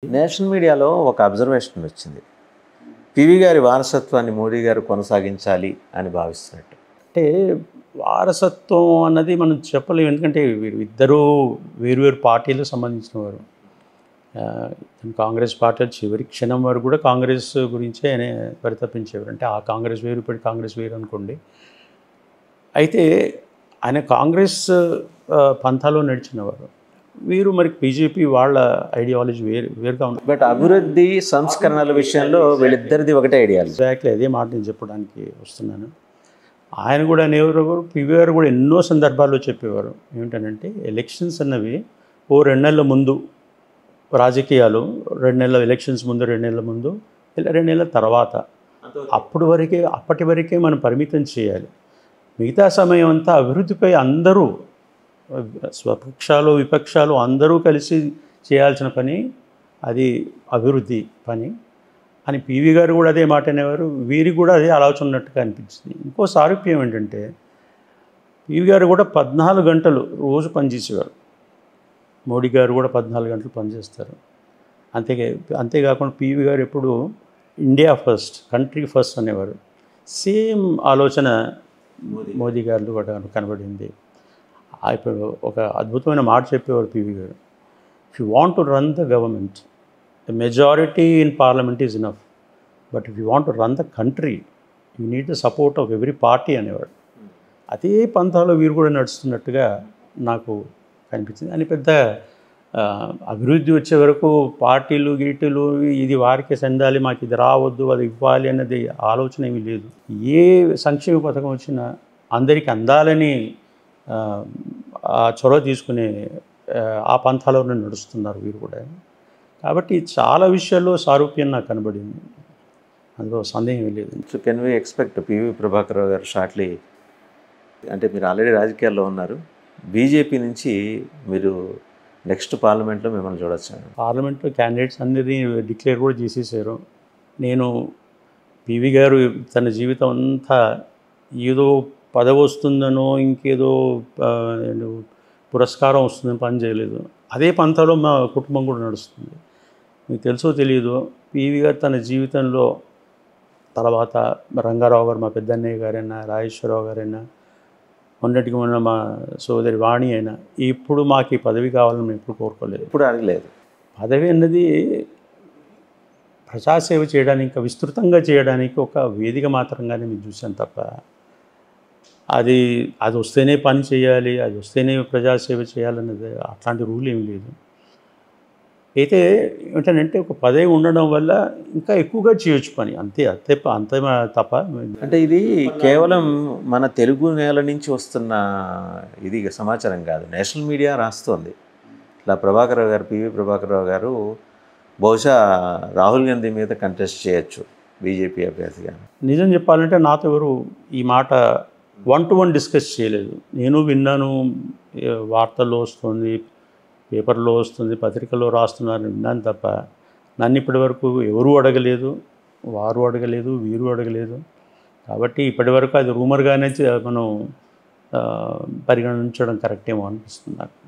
National మీడియాలో ఒక observation వచ్చింది. పివి గారి వారసత్వాన్ని మోడీ గారు కొనసాగించాలి అని భావిస్తున్నట్టు. అంటే వారసత్వం అన్నది మనం చెప్పలేము. ఎందుకంటే ఇద్దరు వేరు పార్టీలకు సంబంధించిన వారు. కాంగ్రెస్ పార్టీ చివరి క్షణం వరకు కూడా కాంగ్రెస్ గురించే ఆయన పరితపించేవారు. అంటే ఆ కాంగ్రెస్ వేరు, ఇప్పుడు కాంగ్రెస్ వేరు అనుకోండి. అయితే ఆయన కాంగ్రెస్ పంథాలో నడిచినవారు. వీరు మరి బీజేపీ వాళ్ళ ఐడియాలజీ వేరుగా ఉంది. బట్ అభివృద్ధి సంస్కరణల విషయంలో వీళ్ళిద్దరిది ఒకటే ఐడియాలజీ. ఎగ్జాక్ట్లీ అదే మాట నేను చెప్పడానికి వస్తున్నాను. ఆయన కూడా నెహ్రూ పివి గారు కూడా ఎన్నో సందర్భాల్లో చెప్పేవారు. ఏమిటంటే ఎలక్షన్స్ అన్నవి 2 నెలల ముందు రాజకీయాలు, 2 నెలల ఎలక్షన్స్ ముందు, 2 నెలల ముందు, 2 నెలల తర్వాత, అప్పటి వరకే మనం పరిమితం చేయాలి. మిగతా సమయం అంతా అభివృద్ధిపై అందరూ స్వపక్షాలు విపక్షాలు అందరూ కలిసి చేయాల్సిన పని, అది అభివృద్ధి పని అని పివి గారు కూడా అదే మాట అనేవారు. వీరికి కూడా అదే ఆలోచన ఉన్నట్టుగా అనిపించింది. ఇంకో సారూప్యం ఏంటంటే పివి గారు కూడా 14 గంటలు రోజు పనిచేసేవారు. మోడీ గారు కూడా 14 గంటలు పనిచేస్తారు. అంతేకాకుండా పివి గారు ఎప్పుడు ఇండియా ఫస్ట్, కంట్రీ ఫస్ట్ అనేవారు. సేమ్ ఆలోచన మోదీ గారు కూడా కనబడింది. ఇప్పుడు ఒక అద్భుతమైన మాట చెప్పేవారు పివి గారు. If you want to run the government, the majority in parliament is enough, but if you want to run the country, you need the support of every party అనేవాడు. అదే పంథాలో వీరు కూడా నడుస్తున్నట్టుగా నాకు కనిపించింది. అని పెద్ద అభివృద్ధి వచ్చే వరకు పార్టీలు గీటీలు ఇది వారికే చెందాలి, మాకు ఇది రావద్దు, అది ఇవ్వాలి అన్నది ఆలోచన ఏమీ లేదు. ఏ సంక్షేమ పథకం వచ్చినా అందరికీ అందాలని ఆ చొరవ తీసుకునే ఆ పంథాలోనే నడుస్తున్నారు వీరు కూడా. కాబట్టి చాలా విషయాల్లో సారూప్యం నాకు కనబడింది, అందులో సందేహం లేదు. So can we expect PV Prabhakar Rao garu shortly, అంటే మీరు ఆల్రెడీ రాజకీయాల్లో ఉన్నారు, బీజేపీ నుంచి మీరు నెక్స్ట్ పార్లమెంట్లో మిమ్మల్ని చూడొచ్చు? పార్లమెంట్లో క్యాండిడేట్స్ అందరినీ డిక్లేర్ కూడా చేసేసారు. నేను పివి గారు తన జీవితం అంతా ఏదో పదవి వస్తుందనో ఇంకేదో పురస్కారం వస్తుందని పని చేయలేదు. అదే పంథాలో మా కుటుంబం కూడా నడుస్తుంది. మీకు తెలుసో తెలియదు, పివి గారు తన జీవితంలో తర్వాత రంగారావు గారు, మా పెద్దన్నయ్య గారైనా, రాజేశ్వరరావు గారైనా, మొన్నటికి మొన్న మా సోదరి వాణి అయినా, ఇప్పుడు మాకు ఈ పదవి కావాలని మేము ఎప్పుడు కోరుకోలేదు, ఇప్పుడు అడగలేదు. పదవి అన్నది ప్రజాసేవ చేయడానికి, ఇంకా విస్తృతంగా చేయడానికి ఒక వేదిక మాత్రంగానే మేము చూసాం తప్ప అది వస్తేనే పని చేయాలి, అది వస్తేనే ప్రజాసేవ చేయాలన్నది అట్లాంటి రూల్ ఏమి లేదు. అయితే ఏంటంటే ఒక పదవి ఉండడం వల్ల ఇంకా ఎక్కువగా చేయొచ్చు పని, అంతే తప్ప. అంటే ఇది కేవలం మన తెలుగు నేల నుంచి వస్తున్న ఇది సమాచారం కాదు, నేషనల్ మీడియా రాస్తోంది. ఇట్లా ప్రభాకర్ రావు గారు, పివి ప్రభాకర్ రావు గారు బహుశా రాహుల్ గాంధీ మీద కంటెస్ట్ చేయొచ్చు బీజేపీ అభ్యర్థిగా. నిజం చెప్పాలంటే నాతో ఎవరు ఈ మాట 1-to-1 డిస్కస్ చేయలేదు. నేను విన్నాను, వార్తల్లో వస్తుంది, పేపర్లో వస్తుంది, పత్రికల్లో రాస్తున్నారని విన్నాను తప్ప నన్ను ఇప్పటి వరకు ఎవరూ అడగలేదు, వారు అడగలేదు, వీరు అడగలేదు. కాబట్టి ఇప్పటి వరకు అది రూమర్గానే మనం పరిగణించడం కరెక్ట్ ఏమో అనిపిస్తుంది నాకు.